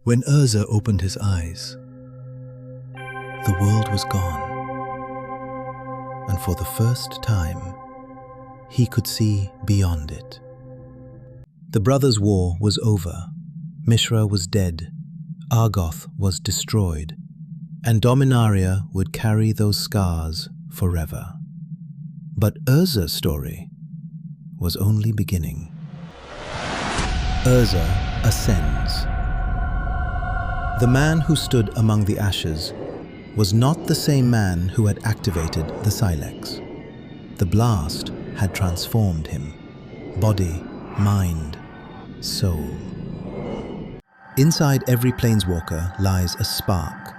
When Urza opened his eyes, the world was gone, and for the first time, he could see beyond it. The brothers' war was over, Mishra was dead, Argoth was destroyed, and Dominaria would carry those scars forever. But Urza's story was only beginning. Urza ascends. The man who stood among the ashes was not the same man who had activated the Sylex. The blast had transformed him, body, mind, soul. Inside every planeswalker lies a spark,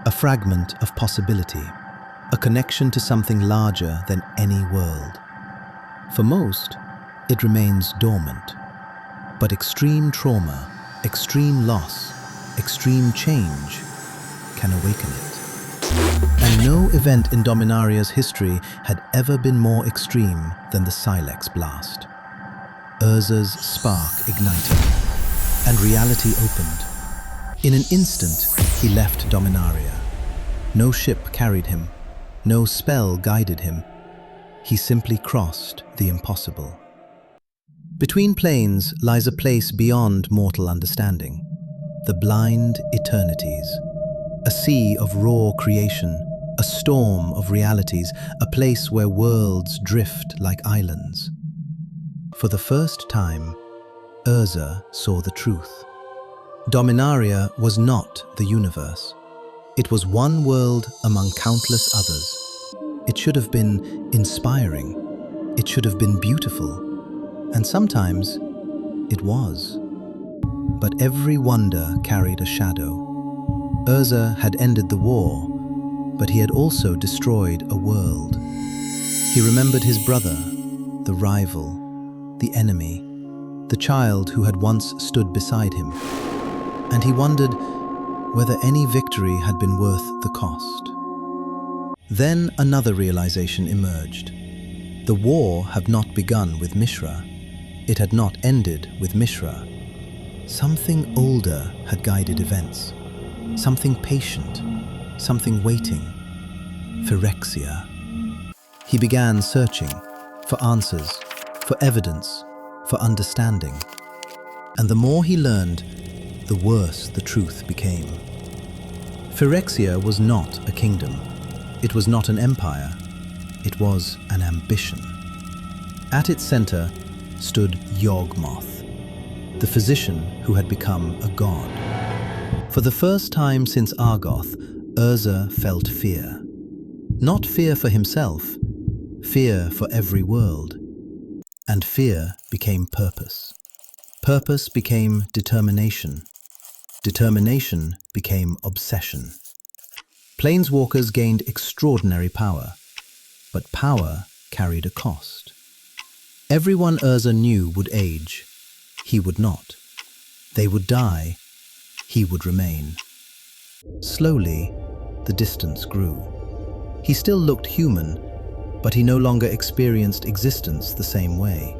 a fragment of possibility, a connection to something larger than any world. For most, it remains dormant, but extreme trauma, extreme loss, extreme change can awaken it. And no event in Dominaria's history had ever been more extreme than the Sylex blast. Urza's spark ignited, and reality opened. In an instant, he left Dominaria. No ship carried him, no spell guided him. He simply crossed the impossible. Between planes lies a place beyond mortal understanding. The Blind Eternities, a sea of raw creation, a storm of realities, a place where worlds drift like islands. For the first time, Urza saw the truth. Dominaria was not the universe. It was one world among countless others. It should have been inspiring. It should have been beautiful. And sometimes it was. But every wonder carried a shadow. Urza had ended the war, but he had also destroyed a world. He remembered his brother, the rival, the enemy, the child who had once stood beside him, and he wondered whether any victory had been worth the cost. Then another realization emerged. The war had not begun with Mishra. It had not ended with Mishra. Something older had guided events. Something patient, something waiting. Phyrexia. He began searching for answers, for evidence, for understanding. And the more he learned, the worse the truth became. Phyrexia was not a kingdom. It was not an empire. It was an ambition. At its center stood Yawgmoth, the physician who had become a god. For the first time since Argoth, Urza felt fear. Not fear for himself, fear for every world. And fear became purpose. Purpose became determination. Determination became obsession. Planeswalkers gained extraordinary power, but power carried a cost. Everyone Urza knew would age. He would not. They would die. He would remain. Slowly, the distance grew. He still looked human, but he no longer experienced existence the same way.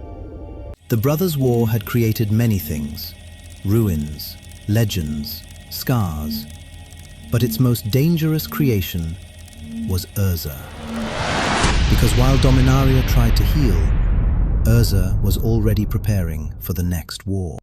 The brothers' war had created many things: ruins, legends, scars. But its most dangerous creation was Urza. Because while Dominaria tried to heal, Urza was already preparing for the next war.